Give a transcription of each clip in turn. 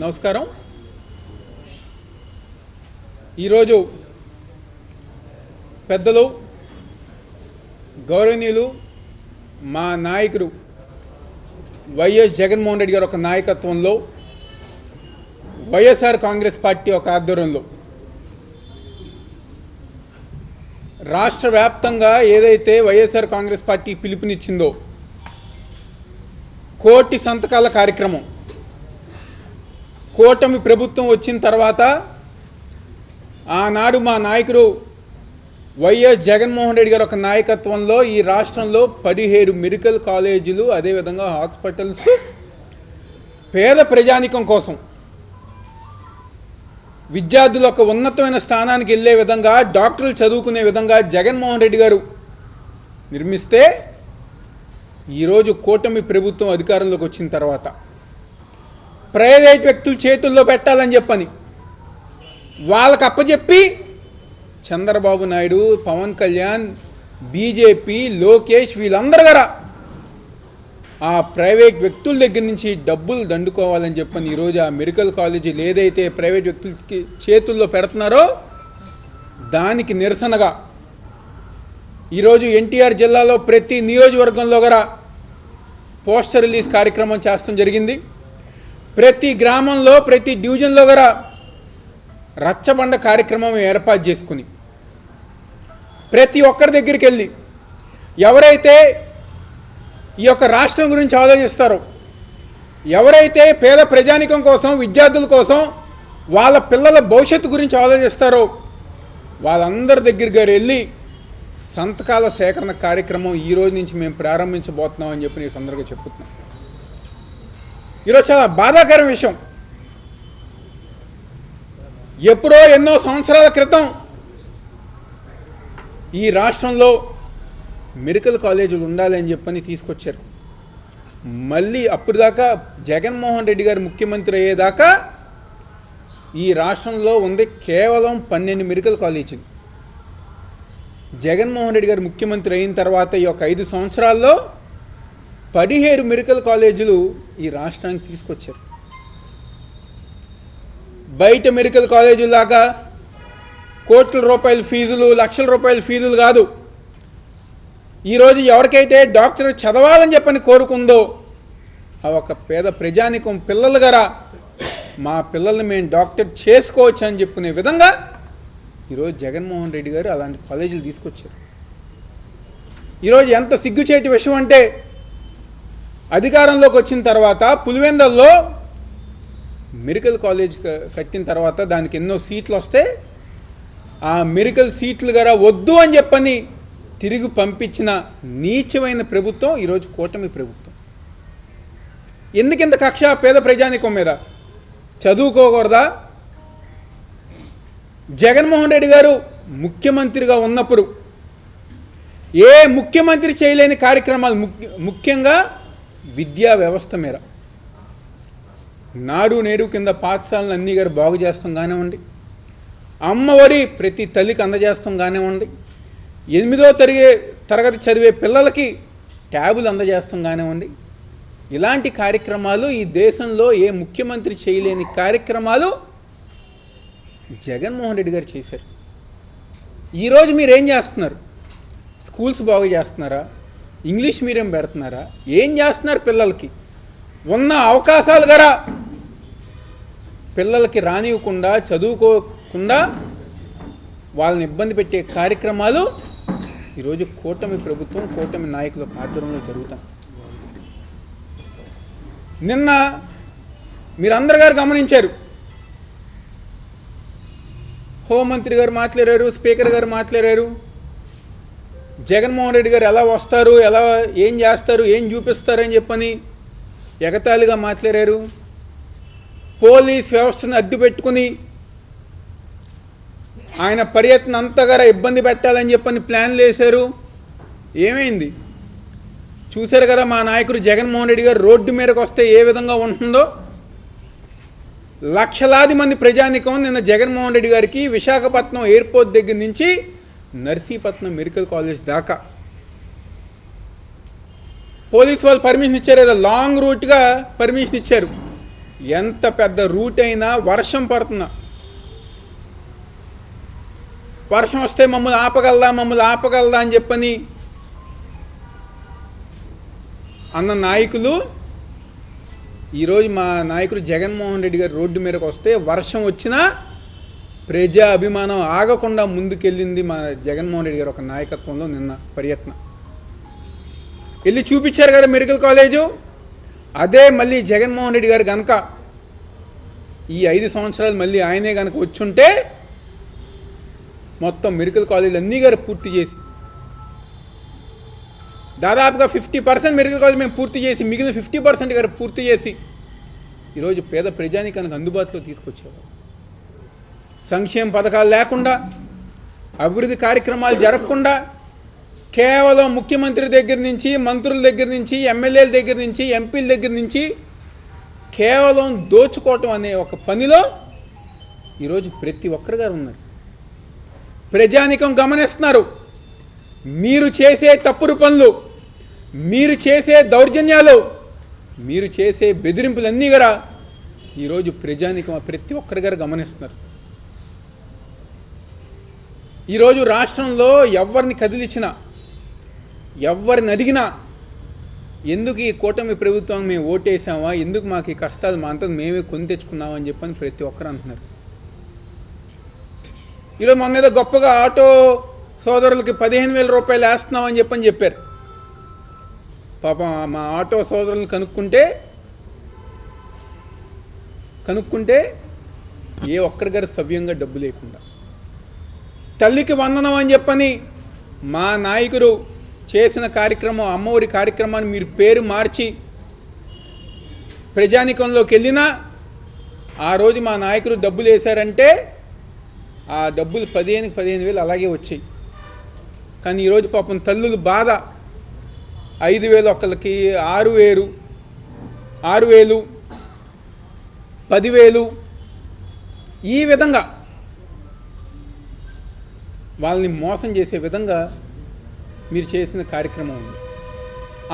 నమస్కారం. ఈరోజు పెద్దలు గౌరవనీయులు మా నాయకుడు వైఎస్ జగన్మోహన్ రెడ్డి గారి ఒక నాయకత్వంలో వైఎస్ఆర్ కాంగ్రెస్ పార్టీ ఒక ఆధ్వర్యంలో రాష్ట్ర వ్యాప్తంగా ఏదైతే వైఎస్ఆర్ కాంగ్రెస్ పార్టీ పిలుపునిచ్చిందో కోటి సంతకాల కార్యక్రమం కూటమి ప్రభుత్వం వచ్చిన తర్వాత ఆనాడు మా నాయకుడు వైఎస్ జగన్మోహన్ రెడ్డి గారి ఒక నాయకత్వంలో ఈ రాష్ట్రంలో 17 మెడికల్ కాలేజీలు అదేవిధంగా హాస్పిటల్స్ పేద ప్రజానికం కోసం విద్యార్థులు ఒక ఉన్నతమైన స్థానానికి వెళ్ళే విధంగా డాక్టర్లు చదువుకునే విధంగా జగన్మోహన్ రెడ్డి గారు నిర్మిస్తే ఈరోజు కూటమి ప్రభుత్వం అధికారంలోకి వచ్చిన తర్వాత ప్రైవేట్ వ్యక్తుల చేతుల్లో పెట్టాలని చెప్పని వాళ్ళకు అప్పచెప్పి చంద్రబాబు నాయుడు, పవన్ కళ్యాణ్, బీజేపీ, లోకేష్ వీళ్ళందరూ గారా ఆ ప్రైవేట్ వ్యక్తుల దగ్గర నుంచి డబ్బులు దండుకోవాలని చెప్పని ఈరోజు ఆ మెడికల్ కాలేజీలు ఏదైతే ప్రైవేట్ వ్యక్తులకి చేతుల్లో పెడుతున్నారో దానికి నిరసనగా ఈరోజు ఎన్టీఆర్ జిల్లాలో ప్రతి నియోజకవర్గంలో గల పోస్టర్ రిలీజ్ కార్యక్రమం చేస్తడం జరిగింది. ప్రతి గ్రామంలో ప్రతి డివిజన్లో గల రచ్చబండ కార్యక్రమం ఏర్పాటు చేసుకుని ప్రతి ఒక్కరి దగ్గరికి వెళ్ళి ఎవరైతే ఈ యొక్క రాష్ట్రం గురించి ఆలోచిస్తారో, ఎవరైతే పేద ప్రజానికం కోసం, విద్యార్థుల కోసం, వాళ్ళ పిల్లల భవిష్యత్తు గురించి ఆలోచిస్తారో వాళ్ళందరి దగ్గరికి వెళ్ళి సంతకాల సేకరణ కార్యక్రమం ఈరోజు నుంచి మేము ప్రారంభించబోతున్నాం అని చెప్పి నేను సందర్భంగా చెప్పుతున్నాం. ఈరోజు చాలా బాధాకరం విషయం. ఎప్పుడో ఎన్నో సంవత్సరాల క్రితం ఈ రాష్ట్రంలో మెడికల్ కాలేజీలు ఉండాలని చెప్పని తీసుకొచ్చారు. మళ్ళీ అప్పుడు దాకా జగన్మోహన్ రెడ్డి గారు ముఖ్యమంత్రి అయ్యేదాకా ఈ రాష్ట్రంలో ఉంది కేవలం 12 మెడికల్ కాలేజీలు. జగన్మోహన్ రెడ్డి గారు ముఖ్యమంత్రి అయిన తర్వాత ఈ యొక్క 5 సంవత్సరాల్లో 17 మెడికల్ కాలేజీలు ఈ రాష్ట్రానికి తీసుకొచ్చారు. బయట మెడికల్ కాలేజీల దాకా కోట్ల రూపాయల ఫీజులు, లక్షల రూపాయల ఫీజులు కాదు. ఈరోజు ఎవరికైతే డాక్టర్ చదవాలని చెప్పని కోరుకుందో ఆ ఒక పేద ప్రజానికం పిల్లలు గారా మా పిల్లల్ని మేము డాక్టర్ చేసుకోవచ్చు అని చెప్పుకునే విధంగా ఈరోజు జగన్మోహన్ రెడ్డి గారు అలాంటి కాలేజీలు తీసుకొచ్చారు. ఈరోజు ఎంత సిగ్గుచేటి విషయం అంటే అధికారంలోకి వచ్చిన తర్వాత పులివెందల్లో మెడికల్ కాలేజ్ కట్టిన తర్వాత దానికి ఎన్నో సీట్లు వస్తే ఆ మెడికల్ సీట్లు గారా వద్దు అని చెప్పని తిరిగి పంపించిన నీచమైన ప్రభుత్వం ఈరోజు కూటమి ప్రభుత్వం. ఎందుకింత కక్ష పేద ప్రజానికం మీద? చదువుకోకూడదా? జగన్మోహన్ రెడ్డి గారు ముఖ్యమంత్రిగా ఉన్నప్పుడు ఏ ముఖ్యమంత్రి చేయలేని కార్యక్రమాలు ముఖ్యంగా విద్యా వ్యవస్థ మీద నాడు నేడు కింద పాఠశాలను అన్నీ గారు బాగు చేస్తాం కానివ్వండి, అమ్మఒడి ప్రతి తల్లికి అందజేస్తాం కానివ్వండి, 8వ తరగతి చదివే పిల్లలకి ట్యాబులు అందజేస్తాం కానివ్వండి, ఇలాంటి కార్యక్రమాలు ఈ దేశంలో ఏ ముఖ్యమంత్రి చేయలేని కార్యక్రమాలు జగన్మోహన్ రెడ్డి గారు చేశారు. ఈరోజు మీరు ఏం చేస్తున్నారు? స్కూల్స్ బాగు చేస్తున్నారా? ఇంగ్లీష్ మీడియం పెడుతున్నారా? ఏం చేస్తున్నారు? పిల్లలకి ఉన్న అవకాశాలు గారా పిల్లలకి రానివ్వకుండా, చదువుకోకుండా వాళ్ళని ఇబ్బంది పెట్టే కార్యక్రమాలు ఈరోజు కూటమి ప్రభుత్వం, కూటమి నాయకుల ఆధ్వర్యంలో జరుగుతాయి. నిన్న మీరందరు గారు గమనించారు, హోంమంత్రి గారు మాట్లాడారు, స్పీకర్ గారు మాట్లాడారు. జగన్మోహన్ రెడ్డి గారు ఎలా వస్తారు, ఎలా ఏం చేస్తారు, ఏం చూపిస్తారని చెప్పని ఎగతాళిగా మాట్లాడారు. పోలీస్ వ్యవస్థను అడ్డు పెట్టుకుని ఆయన పర్యటన అంతగా ఇబ్బంది పెట్టాలని చెప్పని ప్లాన్లు వేశారు. ఏమైంది చూశారు కదా. మా నాయకుడు జగన్మోహన్ రెడ్డి గారు రోడ్డు మీదకి వస్తే ఏ విధంగా ఉంటుందో. లక్షలాది మంది ప్రజానికం నిన్న జగన్మోహన్ రెడ్డి గారికి విశాఖపట్నం ఎయిర్పోర్ట్ దగ్గర నుంచి నర్సీపట్నం మెడికల్ కాలేజ్ దాకా పోలీసు వాళ్ళు పర్మిషన్ ఇచ్చారు, ఏదో లాంగ్ రూట్గా పర్మిషన్ ఇచ్చారు. ఎంత పెద్ద రూట్ అయినా వర్షం పడుతున్నా, వర్షం వస్తే మమ్మల్ని ఆపగలదా అని చెప్పని అన్న నాయకులు ఈరోజు మా నాయకుడు జగన్మోహన్ రెడ్డి గారు రోడ్డు మీదకి వస్తే వర్షం వచ్చినా ప్రజా అభిమానం ఆగకుండా ముందుకెళ్ళింది మా జగన్మోహన్ రెడ్డి గారు ఒక నాయకత్వంలో. నిన్న పర్యటన వెళ్ళి చూపించారు కదా మెడికల్ కాలేజు. అదే మళ్ళీ జగన్మోహన్ రెడ్డి గారు కనుక ఈ 5 సంవత్సరాలు మళ్ళీ ఆయనే కనుక వచ్చుంటే మొత్తం మెడికల్ కాలేజీలు అన్నీ గారు పూర్తి చేసి, దాదాపుగా 50% మెడికల్ కాలేజ్ మేము పూర్తి చేసి, మిగిలిన 50% గారు పూర్తి చేసి ఈరోజు పేద ప్రజానికానికి అందుబాటులో తీసుకొచ్చేవారు. సంక్షేమ పథకాలు లేకుండా, అభివృద్ధి కార్యక్రమాలు జరగకుండా, కేవలం ముఖ్యమంత్రి దగ్గర నుంచి, మంత్రుల దగ్గర నుంచి, ఎమ్మెల్యేల దగ్గర నుంచి, ఎంపీల దగ్గర నుంచి కేవలం దోచుకోవటం అనే ఒక పనిలో ఈరోజు ప్రతి ఒక్కరు గారు ఉన్నారు. ప్రజానికం గమనిస్తున్నారు. మీరు చేసే తప్పుడు పనులు, మీరు చేసే దౌర్జన్యాలు, మీరు చేసే బెదిరింపులన్నీ కూడా ఈరోజు ప్రజానికం ప్రతి ఒక్కరి గారు గమనిస్తున్నారు. ఈరోజు రాష్ట్రంలో ఎవరిని కదిలించినా, ఎవరిని అడిగినా ఎందుకు ఈ కూటమి ప్రభుత్వం మేము ఓటేసామా, ఎందుకు మాకు ఈ కష్టాలు మా అంతా మేమే కొని తెచ్చుకున్నామని చెప్పని ప్రతి ఒక్కరు అంటున్నారు. ఈరోజు మొన్న ఏదో గొప్పగా ఆటో సోదరులకి 15,000 రూపాయలు వేస్తున్నామని చెప్పారు. పాపం మా ఆటో సోదరులను కనుక్కుంటే ఏ ఒక్కరి గారు సవ్యంగా డబ్బు లేకుండా, తల్లికి వందనం అని చెప్పని మా నాయకుడు చేసిన కార్యక్రమం, అమ్మఒడి కార్యక్రమాన్ని మీరు పేరు మార్చి ప్రజానికంలోకి వెళ్ళినా ఆ రోజు మా నాయకుడు డబ్బులు వేశారంటే ఆ డబ్బులు 15,000 అలాగే వచ్చాయి. కానీ ఈరోజు పాపం తల్లులు బాధ 5,000 ఒకళ్ళకి, 6,000, 10,000 ఈ విధంగా వాళ్ళని మోసం చేసే విధంగా మీరు చేసిన కార్యక్రమం ఉంది.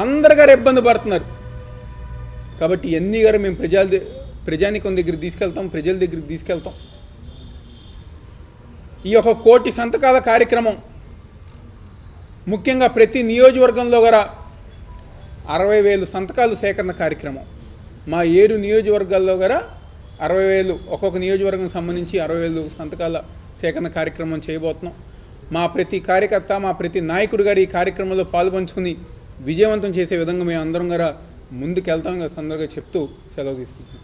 అందరు గారు ఇబ్బంది పడుతున్నారు. కాబట్టి ఎన్ని గారు మేము ప్రజానికం దగ్గర తీసుకెళ్తాం, ప్రజల దగ్గరికి తీసుకెళ్తాం. ఈ యొక్క 1 కోటి సంతకాల కార్యక్రమం ముఖ్యంగా ప్రతి నియోజకవర్గంలో కూడా 60,000 సంతకాలు సేకరణ కార్యక్రమం. మా 7 నియోజకవర్గాల్లో కూడా 60,000, ఒక్కొక్క నియోజకవర్గం సంబంధించి 60,000 సంతకాల సేకరణ కార్యక్రమం చేయబోతున్నాం. మా ప్రతి కార్యకర్త, మా ప్రతి నాయకుడు గారు ఈ కార్యక్రమంలో పాల్పంచుకుని విజయవంతం చేసే విధంగా మేము అందరం కూడా ముందుకెళ్తాం. సందర్భంగా చెప్తూ సెలవు తీసుకుంటున్నాం.